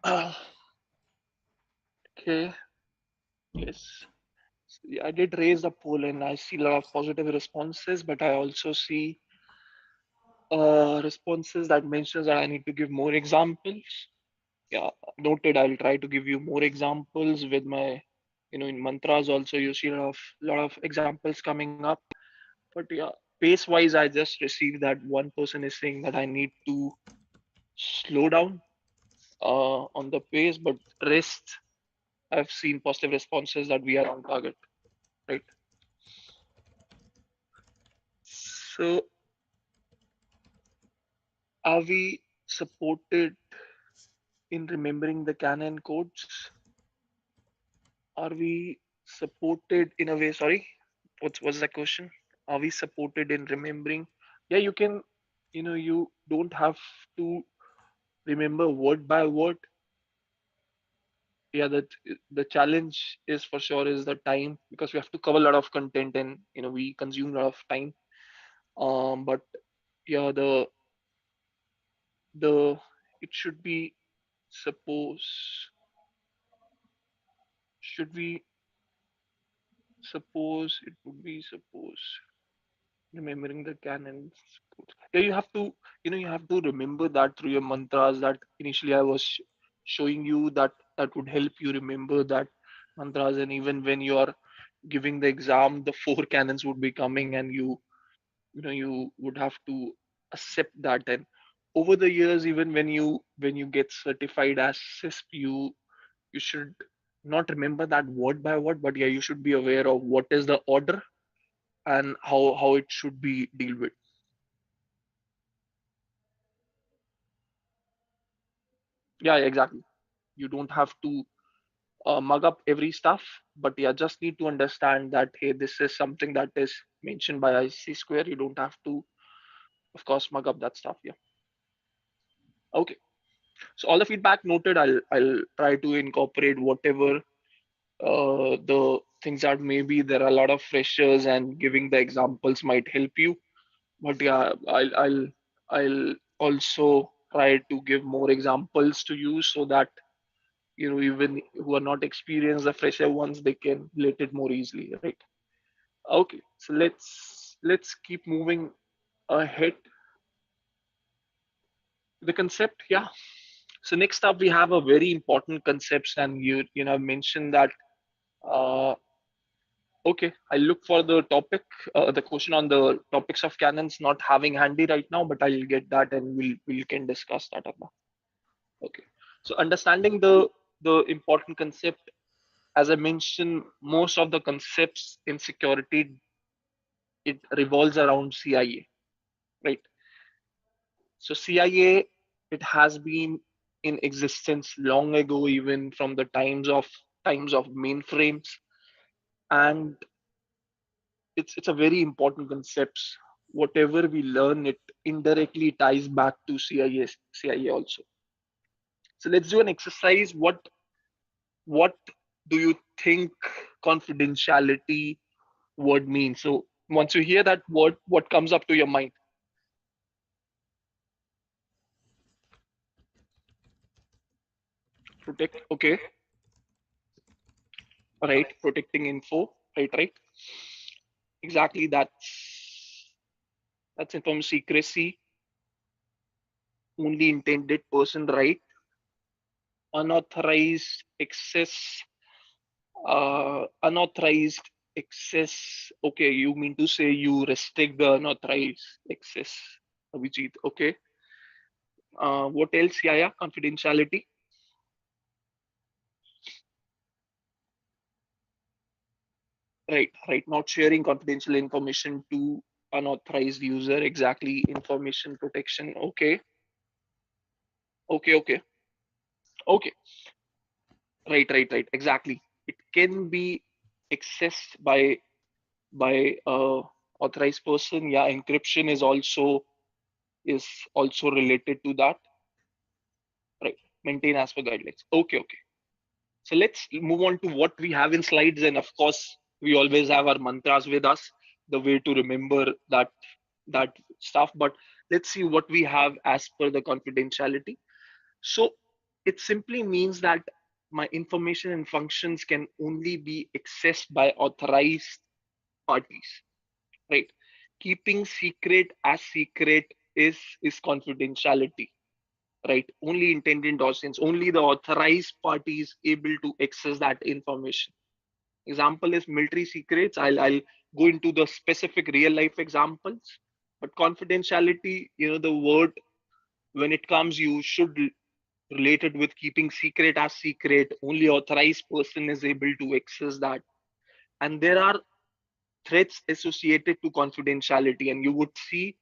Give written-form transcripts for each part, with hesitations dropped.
Okay. Yes. Yeah, I did raise the poll and I see a lot of positive responses, but I also see responses that mentions that I need to give more examples. Yeah, noted. I'll try to give you more examples with my, in mantras also you see a lot of examples coming up. But yeah, pace wise, I just received that one person is saying that I need to slow down on the pace, but rest I've seen positive responses that we are on target, right? So are we supported in remembering the canon codes? Are we supported in a way? Sorry, what's the question? Are we supported in remembering? Yeah, you can. You don't have to remember word by word. Yeah, that the challenge is for sure is the time, because we have to cover a lot of content and we consume a lot of time. But yeah, the it should be suppose should we suppose it would be suppose remembering the canons. Yeah, you have to remember that through your mantras that initially I was showing you, that would help you remember that mantras. And even when you are giving the exam, the four canons would be coming, and you would have to accept that. And over the years, even when you get certified as CISP, you should not remember that word by word, but yeah, you should be aware of what is the order and how it should be dealt with. Yeah, exactly. You don't have to mug up every stuff, but yeah, just need to understand that hey, this is something that is mentioned by IC square. You don't have to, of course, mug up that stuff. Yeah. Okay. So all the feedback noted. I'll try to incorporate whatever the things that maybe there are a lot of freshers and giving the examples might help you. But yeah, I'll also try to give more examples to you so that even who are not experienced, the fresher ones, they can relate it more easily, right? Okay, so let's keep moving ahead. The concept, yeah. So next up we have a very important concepts, and you know mentioned that. Okay, I look for the topic, the question on the topics of cannons not having handy right now, but I'll get that and we can discuss that about. Okay, so understanding the important concept, as I mentioned, most of the concepts in security, it revolves around CIA, right? So CIA, it has been in existence long ago, even from the times of mainframes, and it's a very important concept. Whatever we learn, it indirectly ties back to CIA also. So let's do an exercise. What do you think confidentiality word means? So once you hear that word, what comes up to your mind? Protect. Okay. Right. Protecting info. Right. Right. Exactly. That's information secrecy. Only intended person. Right. Unauthorized access. Unauthorized access. Okay. You mean to say you restrict the unauthorized access, Abhijit? Okay. What else? Yeah. Yeah. Confidentiality. Right, right. Not sharing confidential information to unauthorized user. Exactly. Information protection. Okay. Okay. Okay. Okay. Right. Right. Right. Exactly. It can be accessed by authorized person. Yeah. Encryption is also related to that. Right. Maintain as per guidelines. Okay. Okay. So let's move on to what we have in slides. And of course, we always have our mantras with us, the way to remember that stuff. But let's see what we have as per the confidentiality. So It simply means that my information and functions can only be accessed by authorized parties, right? Keeping secret as secret is confidentiality, right? Only intended audience, only the authorized party is able to access that information. Example is military secrets. I'll go into the specific real life examples, but confidentiality, the word when it comes, you should relate it with keeping secret as secret. Only authorized person is able to access that, and there are threats associated to confidentiality, and you would see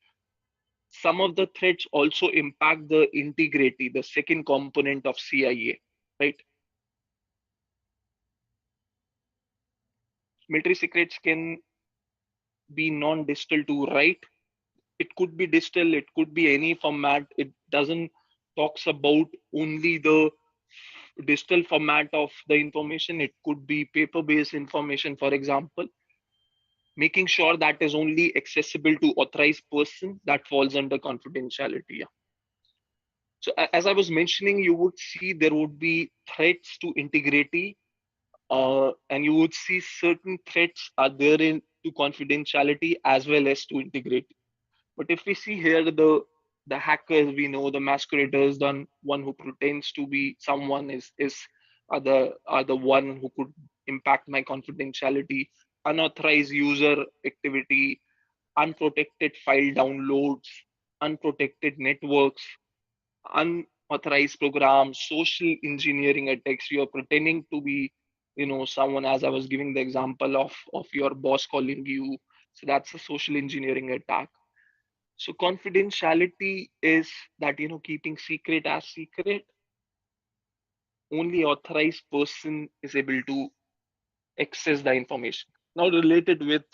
some of the threats also impact the integrity, the second component of CIA, right? Military secrets can be non-digital to write. It could be digital, it could be any format. It doesn't talks about only the digital format of the information. It could be paper-based information, for example. Making sure that is only accessible to authorized person, that falls under confidentiality. Yeah. So as I was mentioning, you would see there would be threats to integrity, and you would see certain threats are there in to confidentiality as well as to integrity. But if we see here the hackers, we know the masqueraders, the one who pretends to be someone is are the one who could impact my confidentiality. Unauthorized user activity, unprotected file downloads, unprotected networks, unauthorized programs, social engineering attacks. You are pretending to be, someone, as I was giving the example of your boss calling you. So that's a social engineering attack. So confidentiality is that, keeping secret as secret. Only authorized person is able to access the information. Now related with,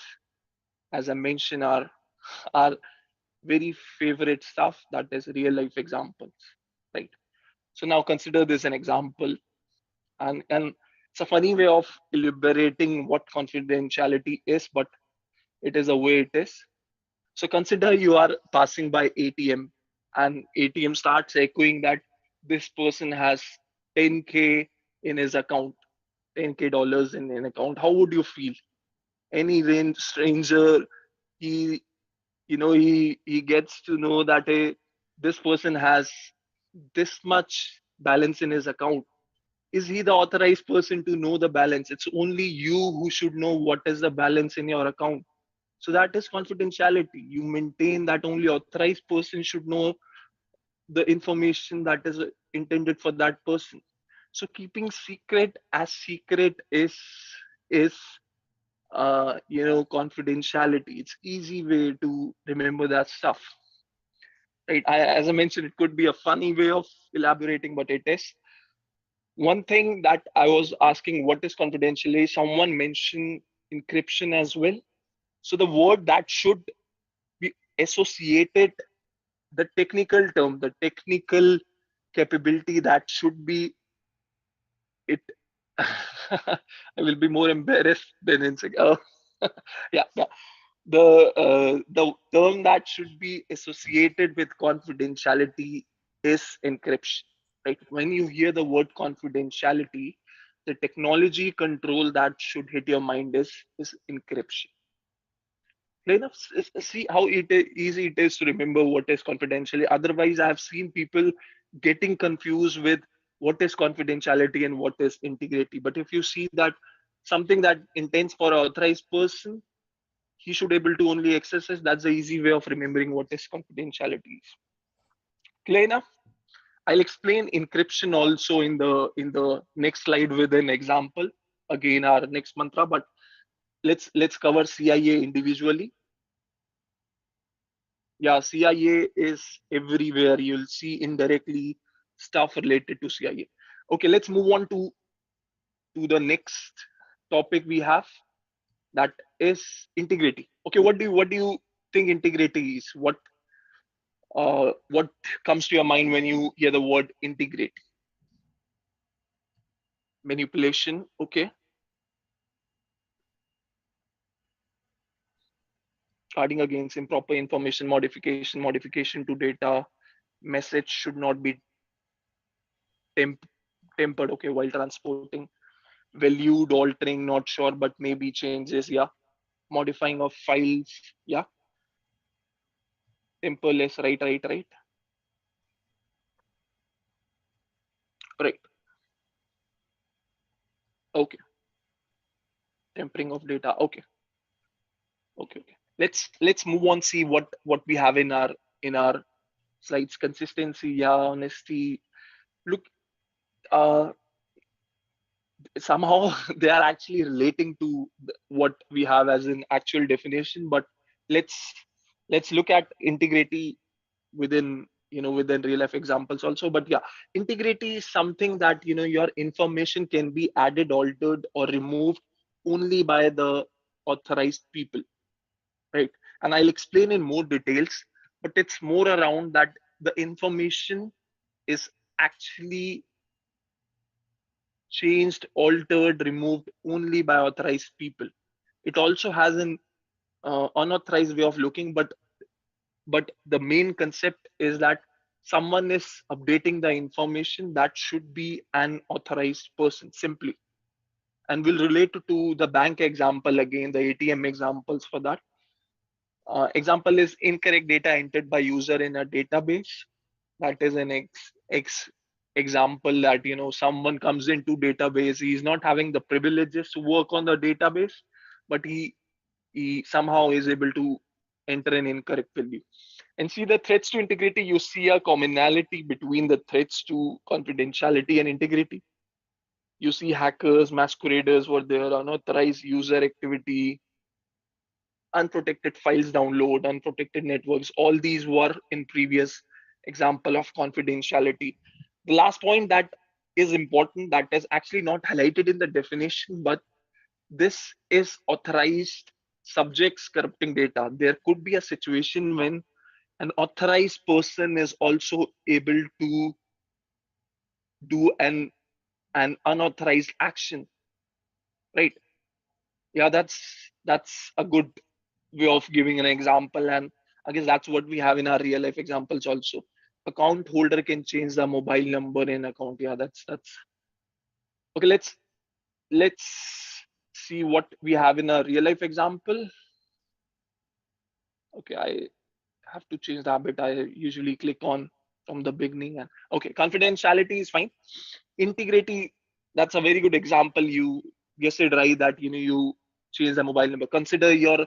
as I mentioned, our very favorite stuff, that is real life examples, right? So now consider this an example, and it's a funny way of elaborating what confidentiality is, but it is a way it is. So consider you are passing by ATM, and ATM starts echoing that this person has 10K in his account, 10K dollars in an account. How would you feel? Any stranger, he he gets to know that this person has this much balance in his account. Is he the authorized person to know the balance? It's only you who should know what is the balance in your account. So that is confidentiality. You maintain that only authorized person should know the information that is intended for that person. So keeping secret as secret is confidentiality. It's easy way to remember that stuff. Right. As I mentioned, it could be a funny way of elaborating, but it is. One thing that I was asking, what is confidentiality? Someone mentioned encryption as well. So the word that should be associated, the technical term, the technical capability that should be it. I will be more embarrassed than insecure. Yeah, yeah. The term that should be associated with confidentiality is encryption. Right? When you hear the word confidentiality, the technology control that should hit your mind is encryption. Clear enough? See how easy it is to remember what is confidentiality. Otherwise, I've seen people getting confused with what is confidentiality and what is integrity. But if you see that something that intends for an authorized person, he should able to only access it. That's the easy way of remembering what is confidentiality. Clear enough? I'll explain encryption also in the next slide with an example. Again, our next mantra, but let's cover CIA individually. Yeah, CIA is everywhere. You'll see indirectly stuff related to CIA. Okay, let's move on to the next topic we have. That is integrity. Okay, what do you think integrity is? What comes to your mind when you hear the word integrity? Manipulation. Okay, guarding against improper information, modification to data. Message should not be tempered, okay, while transporting, valued, altering, not sure, but maybe changes, yeah, modifying of files, yeah, temperless, right, okay, tempering of data, okay. Let's move on, see what we have in our slides. Consistency, yeah, honesty. Look, uh, somehow they are actually relating to what we have as an actual definition, but let's let's look at integrity within, within real life examples also. But yeah, integrity is something that, your information can be added, altered, or removed only by the authorized people, right? And I'll explain in more details, but it's more around that the information is actually changed, altered, removed only by authorized people. It also has an unauthorized way of looking, but the main concept is that someone is updating the information that should be an authorized person simply. And we'll relate to the bank example again, the ATM examples for that. Example is incorrect data entered by user in a database. That is an example that, someone comes into database, he's not having the privileges to work on the database, but he somehow is able to enter an incorrect value. And see the threats to integrity, you see a commonality between the threats to confidentiality and integrity. You see hackers, masqueraders were there, unauthorized user activity, unprotected files download, unprotected networks. All these were in previous example of confidentiality. The last point that is important, that is actually not highlighted in the definition, but this is authorized subjects corrupting data. There could be a situation when an authorized person is also able to do an unauthorized action, right? Yeah, that's a good way of giving an example. And I guess that's what we have in our real life examples also. Account holder can change the mobile number in account. Yeah, that's okay. Let's see what we have in a real life example. Okay, I have to change the habit. I usually click on from the beginning. And okay, confidentiality is fine. Integrity, that's a very good example. You guessed it right, that you change the mobile number. Consider your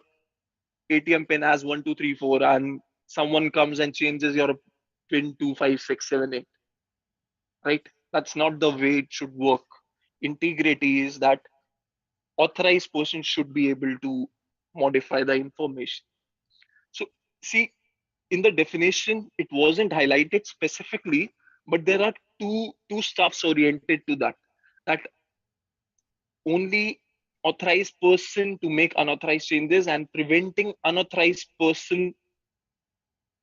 ATM pin as 1234, and someone comes and changes your pin to 5678, right? That's not the way it should work. Integrity is that authorized person should be able to modify the information. So see, in the definition, it wasn't highlighted specifically, but there are two stuffs oriented to that. That only authorized person to make unauthorized changes, and preventing unauthorized person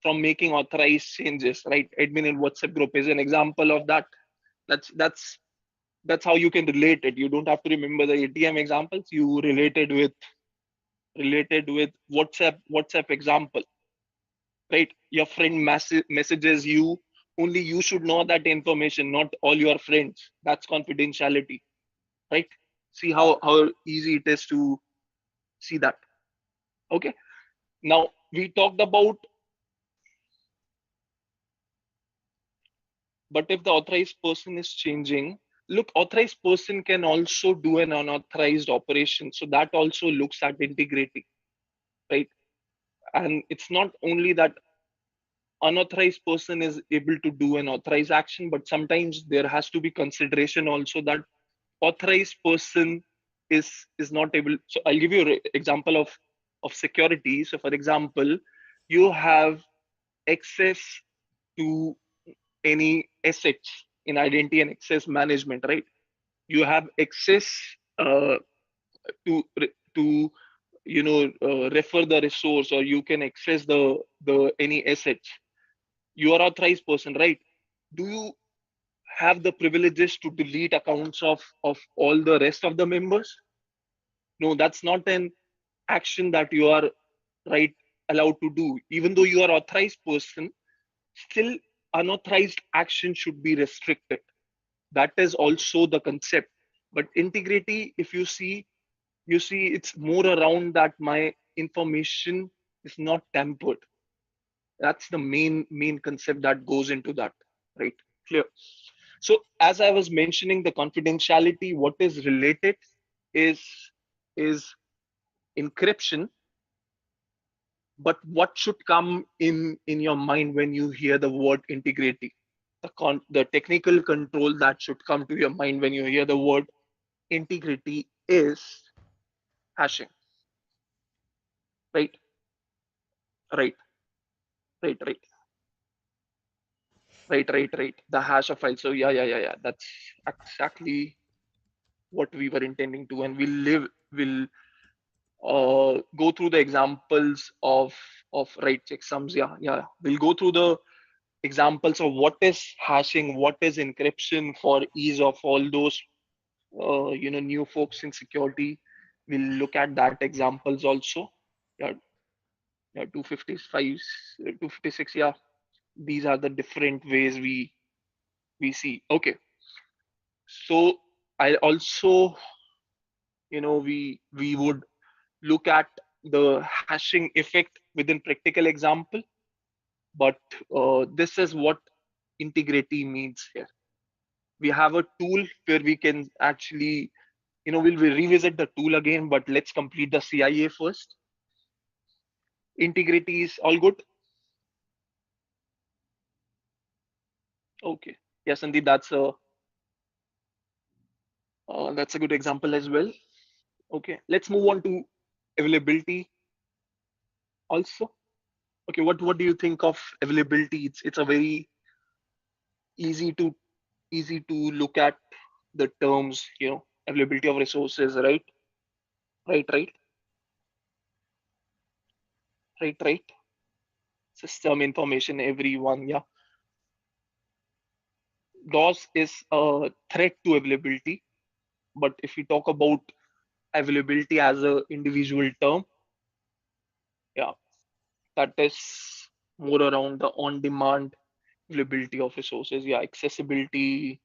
from making authorized changes, right? Admin in WhatsApp group is an example of that. That's that's that's how you can relate it. You don't have to remember the ATM examples. You related with WhatsApp example, right? Your friend messages you, only you should know that information, not all your friends. That's confidentiality, right? See how easy it is to see that. Okay, now we talked about, but if the authorized person is changing, look, authorized person can also do an unauthorized operation, so that also looks at integrity, right? And it's not only that unauthorized person is able to do an authorized action, but sometimes there has to be consideration also that authorized person is not able. So I'll give you an example of security. So for example, you have access to any assets in identity and access management, right? You have access uh, to refer the resource, or you can access the any assets. You are authorized person, right? Do you have the privileges to delete accounts of all the rest of the members? No, that's not an action that you are, right, allowed to do. Even though you are authorized person, still unauthorized action should be restricted, That is also the concept. But integrity, if you see, it's more around that my information is not tampered. That's the main concept that goes into that, right? Clear. So as I was mentioning, the confidentiality, what is related is is encryption. But what should come in your mind when you hear the word integrity? The technical control that should come to your mind when you hear the word integrity is hashing, right? Right, right, right, right. The hash of file. So yeah. That's exactly what we were intending to, and we'll go through the examples of right checksums. Yeah. We'll go through the examples of what is hashing, what is encryption for ease of all those new folks in security. We'll look at that examples also. Yeah, yeah, 255, 256. Yeah, these are the different ways we see. Okay, so I also, we would look at the hashing effect within practical example, but this is what integrity means here. We have a tool where we can actually, we'll revisit the tool again, but let's complete the CIA first. Integrity is all good. Okay. Yes, indeed, that's a good example as well. Okay, let's move on to availability also. Okay, what do you think of availability? It's a very easy to easy to look at the terms, availability of resources, right? Right. Right. System information, everyone. Yeah, DOS is a threat to availability. But if we talk about availability as a individual term, yeah, that is more around the on-demand availability of resources. Yeah, accessibility.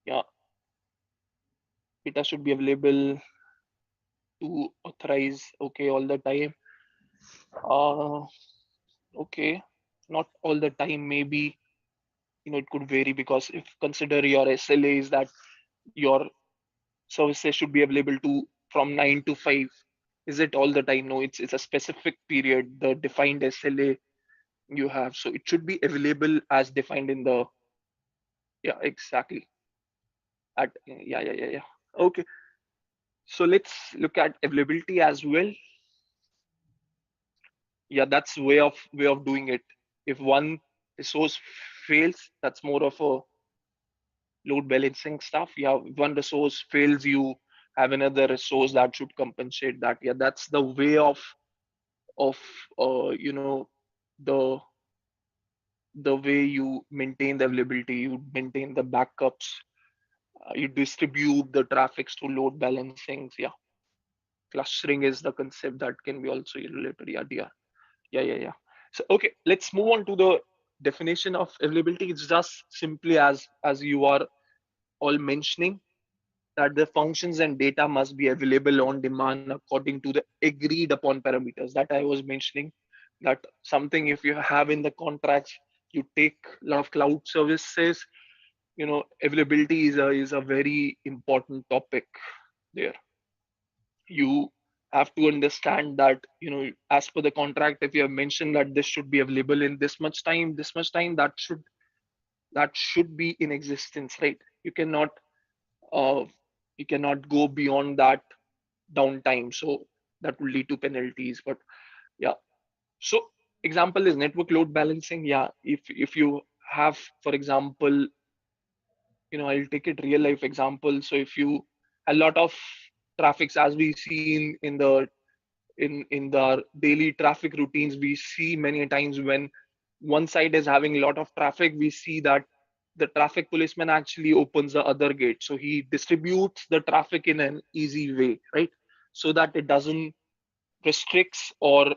Yeah, data should be available to authorize. Okay, all the time. Uh, okay, not all the time. Maybe it could vary, because if consider your SLA is that your services should be available to from 9 to 5. Is it all the time? No, it's a specific period, the defined SLA you have. So it should be available as defined in the, yeah, exactly. Yeah. Okay. So let's look at availability as well. Yeah, that's way of doing it. If one resource fails, that's more of a load balancing stuff. Yeah, if one resource fails, you have another resource that should compensate that. Yeah, that's the way of the the way you maintain the availability, you maintain the backups, you distribute the traffics to load balancings. Yeah, clustering is the concept that can be also related. Yeah. So okay, let's move on to the definition of availability. It's just simply as you are all mentioning, that the functions and data must be available on demand according to the agreed upon parameters that I was mentioning. That something, if you have in the contracts, you take a lot of cloud services, availability is a very important topic there. You have to understand that, as per the contract, if you have mentioned that this should be available in this much time, that should be in existence, right? Uh, you cannot go beyond that downtime, so that will lead to penalties. But yeah, so example is network load balancing. Yeah, if you have, for example, I'll take it real life example. So if you a lot of traffics, as we see in the daily traffic routines, we see many times when one side is having a lot of traffic, we see that the traffic policeman actually opens the other gate, so he distributes the traffic in an easy way, right? So that it doesn't restricts, or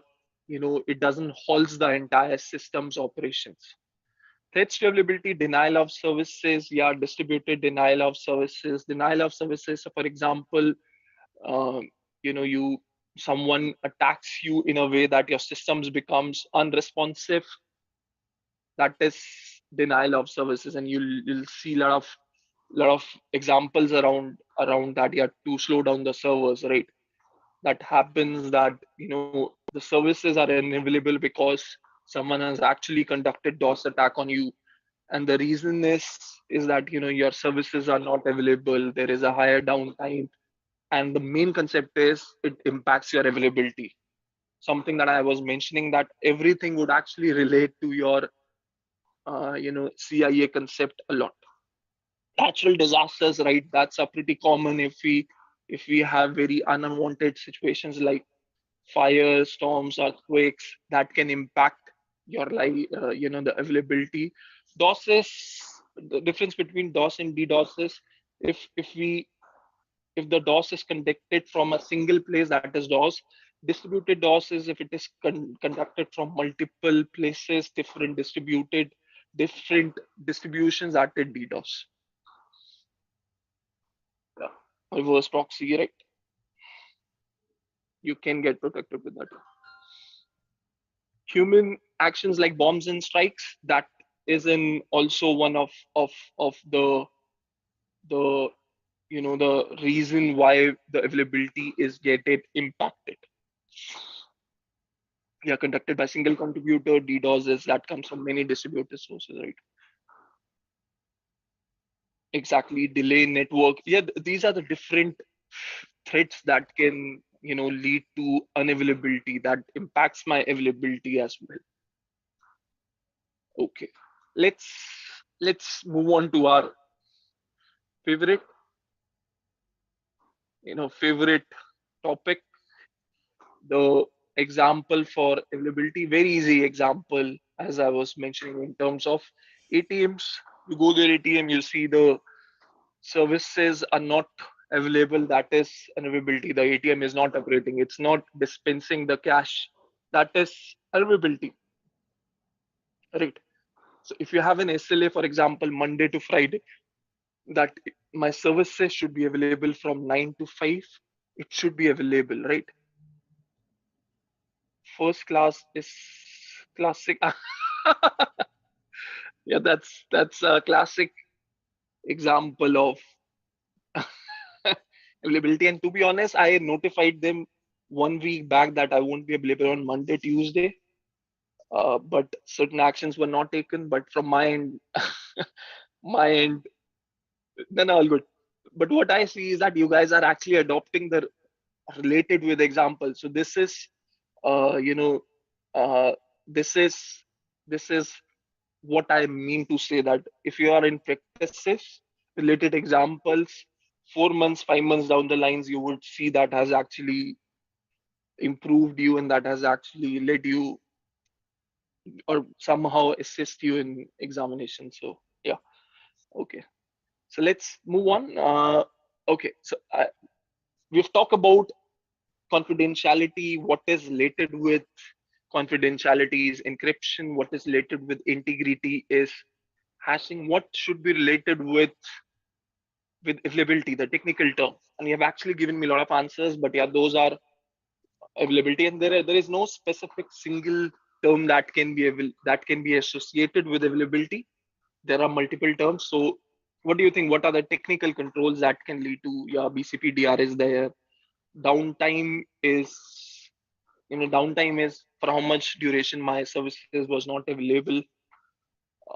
it doesn't halts the entire system's operations. threats to availability, denial of services, yeah, distributed denial of services. Denial of services, so for example, um, you someone attacks you in a way that your systems becomes unresponsive. That is denial of services, and you'll see a lot of examples around that. You have to slow down the servers, right? That happens, that the services are unavailable because someone has actually conducted DOS attack on you, and the reason is that your services are not available. There is a higher downtime, and the main concept is it impacts your availability. Something that I was mentioning, that everything would actually relate to your CIA concept a lot. Natural disasters, right? That's a pretty common. If we have very unwanted situations like fires, storms, earthquakes, that can impact your life, the availability. DOS is the difference between DOS and DDoS is, if the DOS is conducted from a single place, that is DOS. Distributed DOS is if it is conducted from multiple places, different distributions, that is DDoS. Yeah. Reverse proxy, right? You can get protected with that. Human actions like bombs and strikes, that is in also one of the the reason why the availability is getting impacted. Yeah, conducted by single contributor. DDoS is that comes from many distributed sources, right? Exactly. Delay network. Yeah, these are the different threats that can lead to unavailability, that impacts my availability as well. Okay, let's move on to our favorite favorite topic, the example for availability. Very easy example, as I was mentioning, in terms of ATMs. You go to your ATM, you see the services are not available. That is unavailability. The ATM is not operating, it's not dispensing the cash. That is unavailability, right? So if you have an SLA, for example, Monday to Friday, that my services should be available from 9 to 5, it should be available, right? First class is classic. Yeah, that's a classic example of availability. And to be honest, I notified them 1 week back that I won't be available on Monday, Tuesday. But certain actions were not taken. But from my end, my end, then all good. But what I see is that you guys are actually adopting the related with examples. So this is, you know, uh, this is this is what I mean to say, that if you are in practices, related examples, 4 months, 5 months down the lines, you would see that has actually improved you, and that has actually led you or somehow assist you in examination. So yeah, okay. So let's move on. Okay, so we've talked about confidentiality, what is related with confidentiality is encryption, what is related with integrity is hashing, what should be related with availability, the technical term. And you have actually given me a lot of answers, but yeah, those are availability, and there is no specific single term that can be associated with availability. There are multiple terms. So what do you think? What are the technical controls that can lead to, yeah, BCP-DR is there. Downtime is, downtime is for how much duration my services was not available.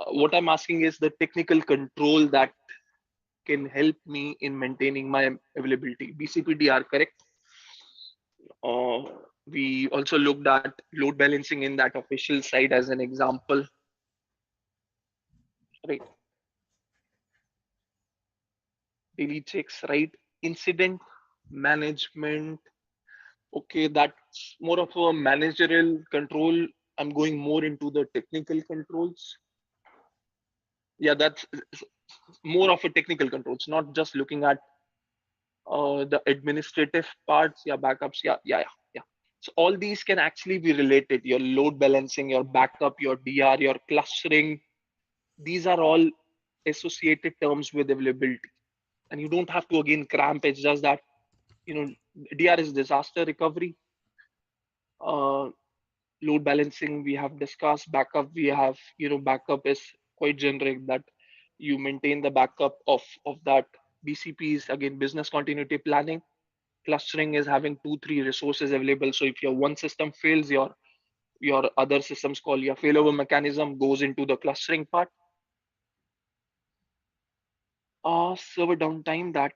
What I'm asking is the technical control that can help me in maintaining my availability. BCP-DR, correct? Uh, we also looked at load balancing in that official side as an example, right? Daily checks, right? Incident management. Okay, that's more of a managerial control. I'm going more into the technical controls. Yeah, that's more of a technical controls, not just looking at the administrative parts. Yeah, backups. Yeah. So all these can actually be related. Your load balancing, your backup, your DR, your clustering, these are all associated terms with availability, and you don't have to again cramp. It's just that, you know, DR is disaster recovery. uh, Load balancing we have discussed. Backup we have, backup is quite generic, that you maintain the backup of that. BCP is again business continuity planning. Clustering is having 2 3 resources available, so if your one system fails, your other systems call your failover mechanism goes into the clustering part. Server downtime, that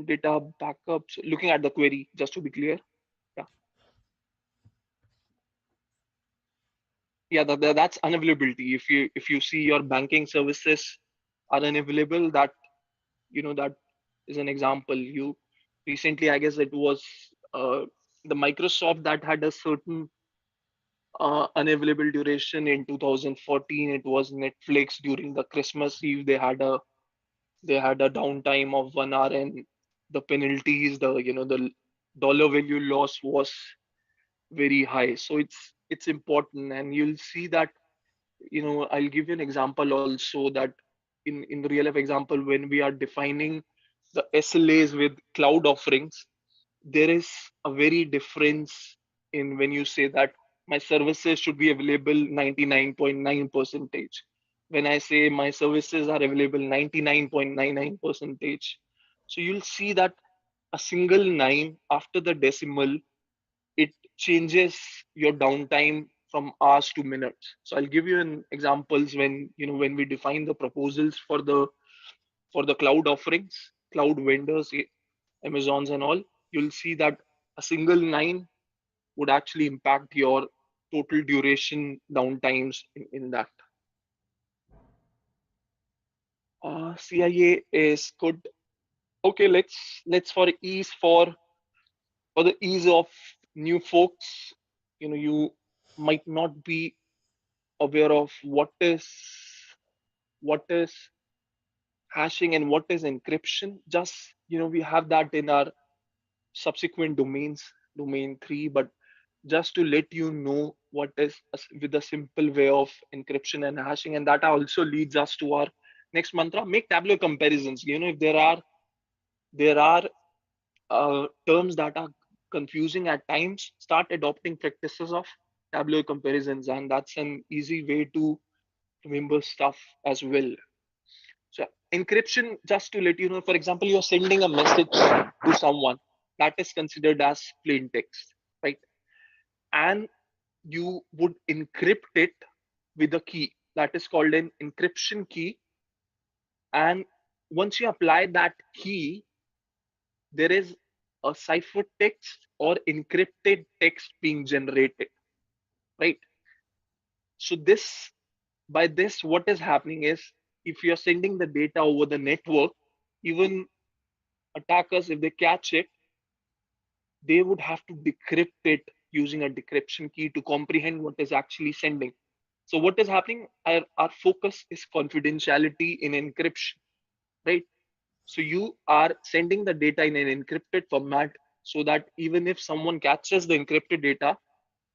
data backups, looking at the query, just to be clear. Yeah, yeah, that's unavailability. If you see your banking services are unavailable, that is an example. You recently, I guess it was uh, the Microsoft that had a certain unavailable duration in 2014. It was Netflix during the Christmas Eve. They had a downtime of 1 hour, and the penalties, the dollar value loss was very high. So it's important, and you'll see that. I'll give you an example also, that in the real life example, when we are defining the SLAs with cloud offerings, there is a very difference in when you say that my services should be available 99.9 percentage. When I say my services are available 99.99 percentage, so you'll see that a single nine after the decimal, it changes your downtime from hours to minutes. So I'll give you an examples. When we define the proposals for the cloud offerings, cloud vendors, Amazons and all, you'll see that a single nine would actually impact your total duration downtimes in that. CIA is good. Okay, let's for the ease of new folks, you might not be aware of what is hashing and what is encryption. Just, we have that in our subsequent domains, domain 3, but just to let you know what is with a simple way of encryption and hashing. And that also leads us to our next mantra: make Tableau comparisons. If there are terms that are confusing at times, start adopting practices of Tableau comparisons, and that's an easy way to remember stuff as well. So encryption, just to let you know, for example, you're sending a message to someone, that is considered as plain text, right? And you would encrypt it with a key that is called an encryption key. And once you apply that key, there is a ciphertext or encrypted text being generated, right? So by this, what is happening is, if you're sending the data over the network, even attackers, if they catch it, they would have to decrypt it using a decryption key to comprehend what is actually sending. So what is happening? Our focus is confidentiality in encryption, right? So you are sending the data in an encrypted format, so that even if someone catches the encrypted data,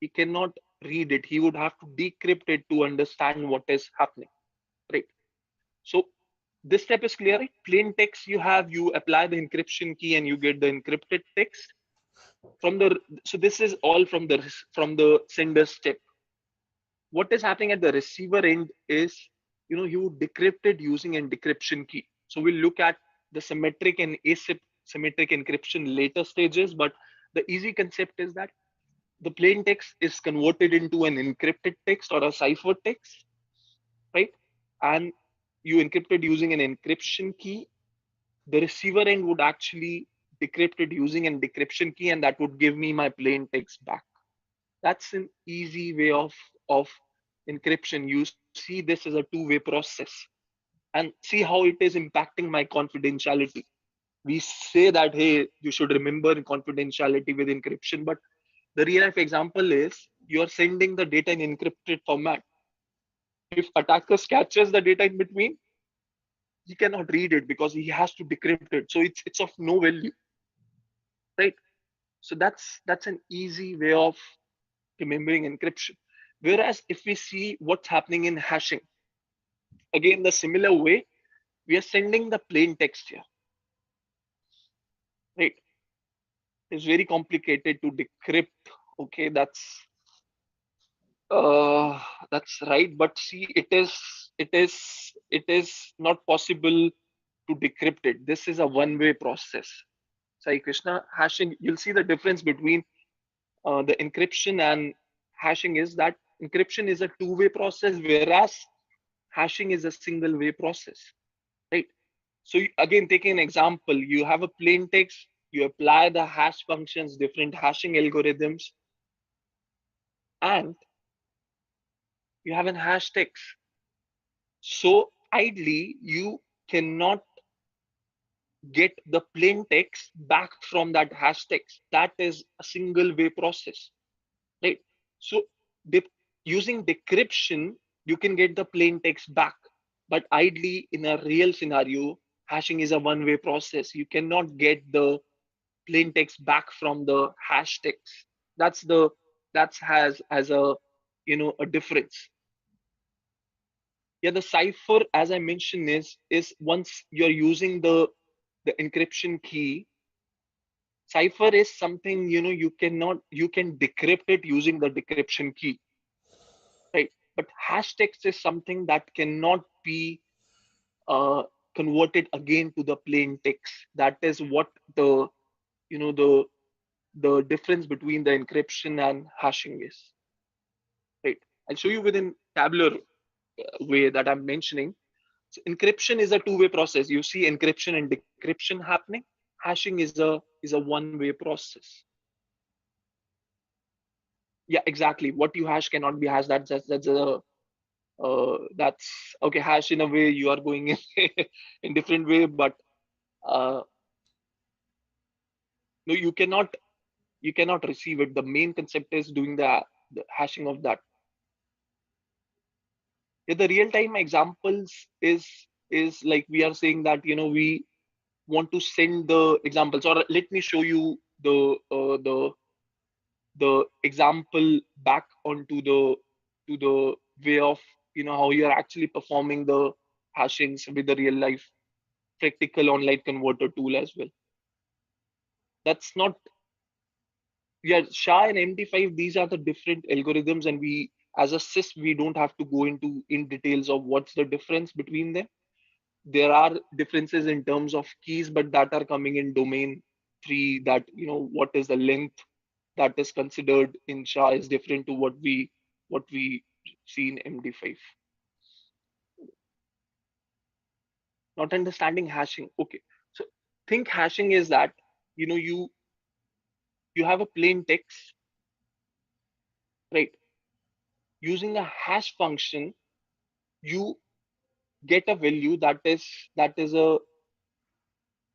he cannot read it. He would have to decrypt it to understand what is happening, right? So this step is clear, right? Plain text, you apply the encryption key and you get the encrypted text from the. So this is all from the sender step. What is happening at the receiver end is, you decrypt it using a decryption key. So we'll look at the symmetric and asymmetric encryption later stages, but the easy concept is that the plain text is converted into an encrypted text or a cipher text, right? And you encrypt it using an encryption key. The receiver end would actually decrypt it using a decryption key, and that would give me my plain text back. That's an easy way of encryption. You see this as a two-way process, and see how it is impacting my confidentiality. We say that, hey, you should remember confidentiality with encryption, but the real life example is, you're sending the data in encrypted format. If attackers catches the data in between, he cannot read it because he has to decrypt it. So it's of no value, right? So that's an easy way of remembering encryption. Whereas if we see what's happening in hashing, again, the similar way, we are sending the plain text here, right? It's very complicated to decrypt. Okay, uh, that's right. But see, it is not possible to decrypt it. This is a one-way process. Sai Krishna, hashing, you'll see the difference between the encryption and hashing is that encryption is a two-way process, whereas hashing is a single-way process, right? So again, taking an example, you have a plain text, you apply the hash functions, different hashing algorithms, and you have an hash text. So ideally, you cannot get the plain text back from that hash text. That is a single way process, right? So de- using decryption, you can get the plain text back. But ideally, in a real scenario, hashing is a one way process. You cannot get the plain text back from the hash text. That's the that's has as a a difference. Yeah, the cipher, as I mentioned, is once you're using the encryption key, cipher is something you can decrypt it using the decryption key, right? But hash text is something that cannot be uh, converted again to the plain text. That is what the you know the difference between the encryption and hashing is, right? I'll show you within tabular way that I'm mentioning. So encryption is a two-way process. You see encryption and decryption happening. Hashing is a one-way process. Yeah, exactly. What you hash cannot be hashed. That's okay. Hash in a way you are going in in different way, but uh, no, you cannot receive it. The main concept is doing the hashing of that. Yeah, the real-time examples is like we are saying that we want to send the examples, or let me show you the example back onto the way of how you're actually performing the hashings with the real life practical online converter tool as well. That's not, yeah, SHA and MD5, these are the different algorithms, and we as a sys we don't have to go into in details of what's the difference between them. There are differences in terms of keys, but that are coming in domain 3, that what is the length that is considered in SHA is different to what we see in MD5. Not understanding hashing. Okay, so think hashing is that you have a plain text, right? Using a hash function, you get a value that is a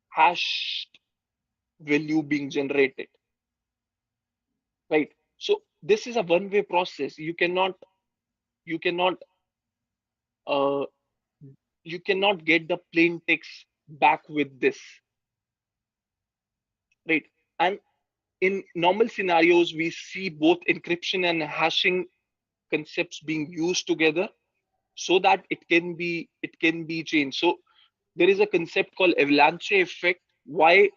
hashed value being generated, right? So this is a one-way process. You cannot uh, you cannot get the plain text back with this, right? And in normal scenarios, we see both encryption and hashing concepts being used together so that it can be changed. So there is a concept called avalanche effect. Why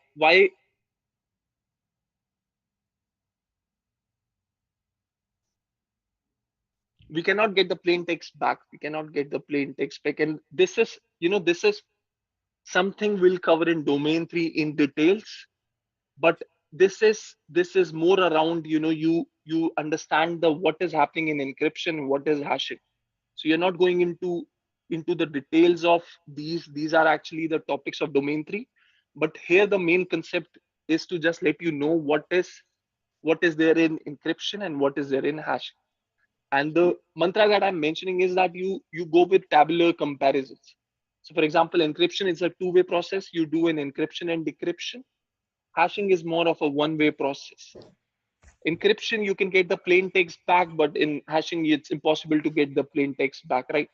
we cannot get the plain text back? We cannot get the plain text back, and this is something we'll cover in domain 3 in details. But this is more around you understand the what is happening in encryption, what is hashing. So you're not going into the details of these are actually the topics of domain 3. But here the main concept is to just let you know what is there in encryption and what is there in hashing. And the mantra that I'm mentioning is that you go with tabular comparisons. So for example, encryption is a two-way process. You do an encryption and decryption. Hashing is more of a one-way process. Encryption, you can get the plain text back, but in hashing, it's impossible to get the plain text back, right?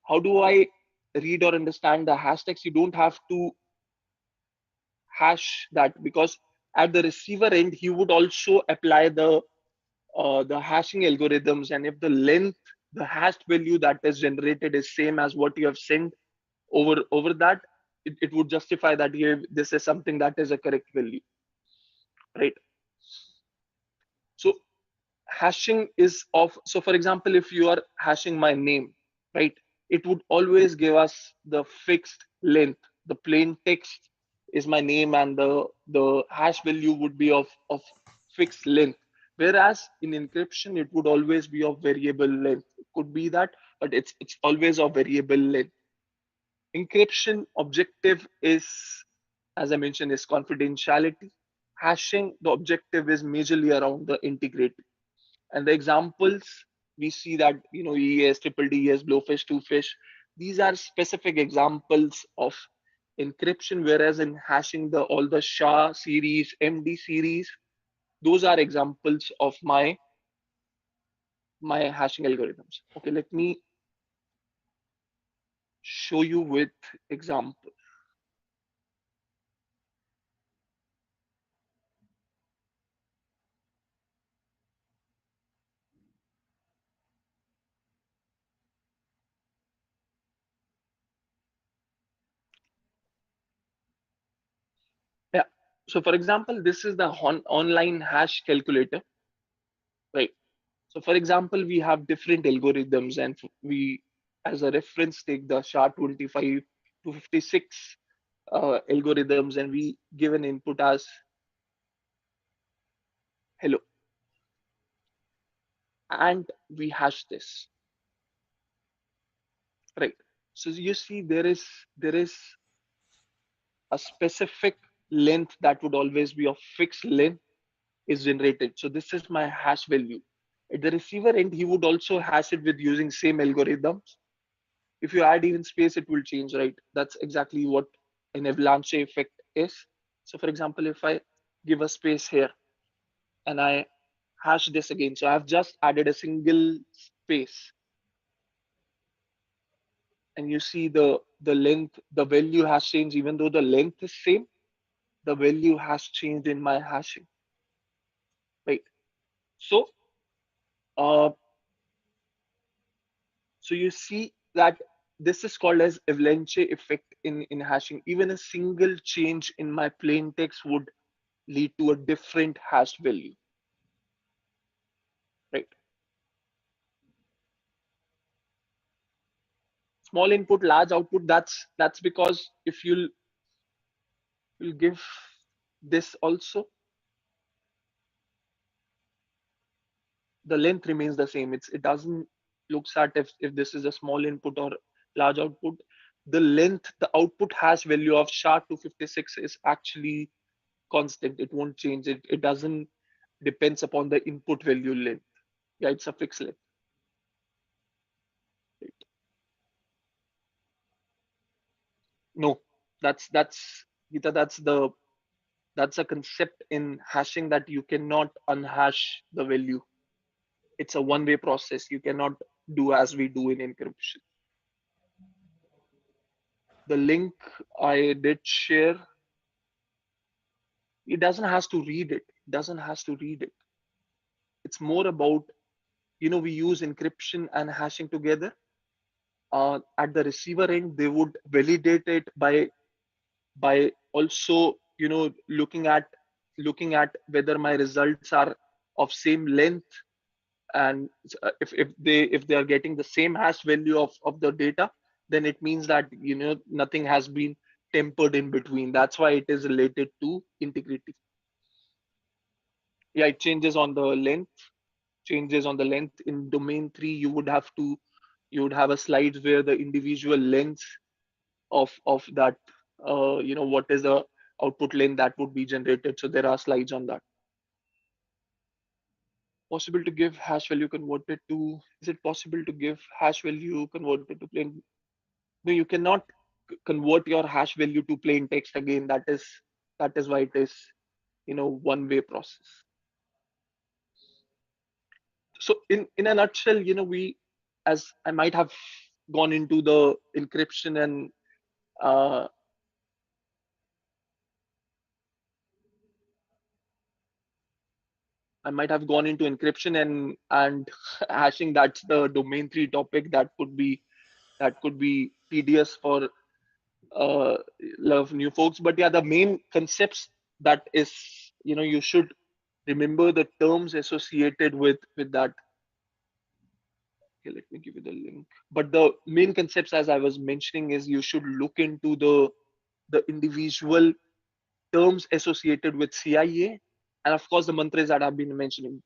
How do I read or understand the hash text? You don't have to hash that, because at the receiver end, he would also apply the hashing algorithms, and if the length the hashed value that is generated is same as what you have sent over that, it would justify that this is something that is a correct value, right? So hashing is of, so for example, if you are hashing my name, right, it would always give us the fixed length. The plain text is my name, and the hash value would be of fixed length. Whereas in encryption, it would always be of variable length. It could be that, but it's always of variable length. Encryption objective is, as I mentioned, is confidentiality. Hashing, the objective is majorly around the integrity. And the examples, we see that, EAS, triple DES, Blowfish, Twofish, these are specific examples of encryption. Whereas in hashing, the all the SHA series, MD series, those are examples of my hashing algorithms. Okay, let me show you with example. Yeah. So for example, this is the online hash calculator, right? So for example, we have different algorithms, and we, as a reference, take the SHA-25 to 56 algorithms, and we give an input as hello, and we hash this, right? So you see, there is a specific length that would always be of fixed length is generated. So this is my hash value. At the receiver end, he would also hash it with using same algorithms. If you add even space, it will change, right? That's exactly what an avalanche effect is. So for example, if I give a space here and I hash this again, so I've just added a single space, and you see the length, the value has changed. Even though the length is same, the value has changed in my hashing, right? So uh, so you see that this is called as avalanche effect in hashing. Even a single change in my plain text would lead to a different hash value, right? Small input, large output. That's because if you'll give this also, the length remains the same. It doesn't looks at if this is a small input or large output. The length, the output hash value of SHA-256 is actually constant. It won't change. It doesn't depends upon the input value length. Yeah, it's a fixed length. Right? No, that's Geeta, that's a concept in hashing that you cannot unhash the value. It's a one-way process. You cannot do as we do in encryption. The link I did share, it doesn't has to read it. It doesn't has to read it. It's more about, we use encryption and hashing together. At the receiver end, they would validate it by also, looking at whether my results are of same length, and if they are getting the same hash value of the data, then it means that nothing has been tempered in between. That's why it is related to integrity. Yeah, it changes on the length. Changes on the length in domain 3. You would have a slide where the individual lengths of that, what is the output length that would be generated. So there are slides on that. Possible to give hash value converted to, is it possible to give hash value converted to plain? No, you cannot convert your hash value to plain text again. That is why it is, one way process. So in a nutshell, we, as I might have gone into the encryption and uh, I might have gone into encryption and hashing. That's the domain 3 topic that could be tedious for a lot of new folks. But yeah, the main concepts that is, you should remember the terms associated with that. Okay, let me give you the link. But the main concepts, as I was mentioning, is you should look into the individual terms associated with CIA, and of course the mantras that I've been mentioning.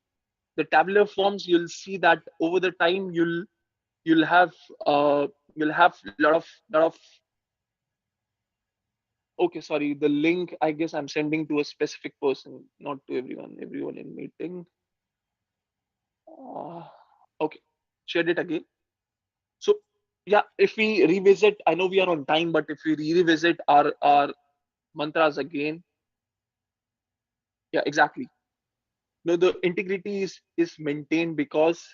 The tabular forms, you'll see that over the time you'll have lot of. Okay, sorry, the link I guess I'm sending to a specific person, not to everyone in meeting. uh, okay, shared it again. So yeah, if we revisit, I know we are on time, but if we revisit our mantras again, yeah, exactly. No, the integrity is maintained because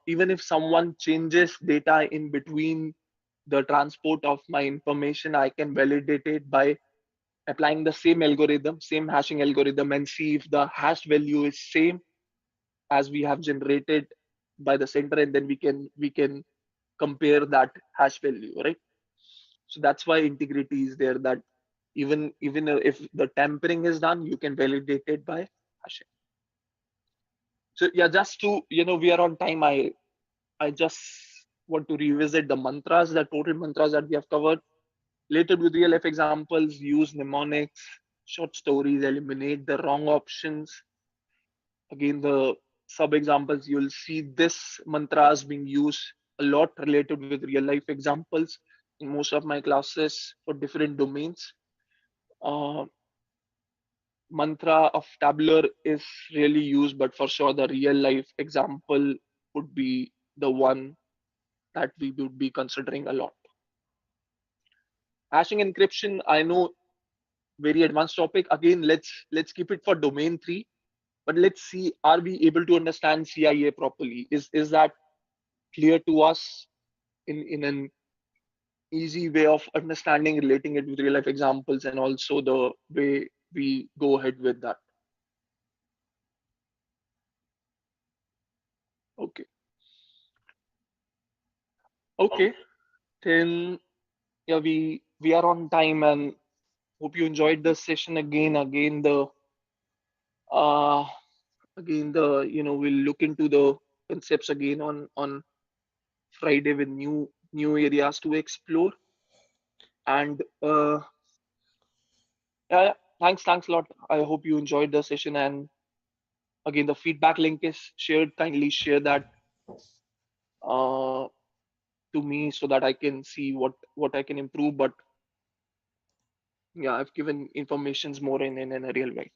even if someone changes data in between the transport of my information, I can validate it by applying the same algorithm, same hashing algorithm, and see if the hash value is same as we have generated by the center, and then we can compare that hash value, right? So that's why integrity is there. That even if the tampering is done, you can validate it by hashing. So yeah, just to we are on time. I just want to revisit the mantras, the total mantras that we have covered. Related with real life examples, use mnemonics, short stories, eliminate the wrong options. Again, the sub examples, you'll see this mantras being used a lot related with real life examples in most of my classes for different domains. Uh, Mantra of tabular is really used, but for sure the real life example would be the one that we would be considering a lot. Hashing encryption, I know, very advanced topic. Again, let's keep it for domain 3, but let's see, are we able to understand CIA properly? Is that clear to us in an easy way of understanding, relating it with real life examples, and also the way we go ahead with that? Okay. Okay, then yeah, we are on time, and hope you enjoyed the session. Uh again the we'll look into the concepts again on Friday with new areas to explore. And yeah, yeah, thanks a lot. I hope you enjoyed the session. And again, the feedback link is shared. Kindly share that uh, to me so that I can see what I can improve. But yeah, I've given informations more in a real way.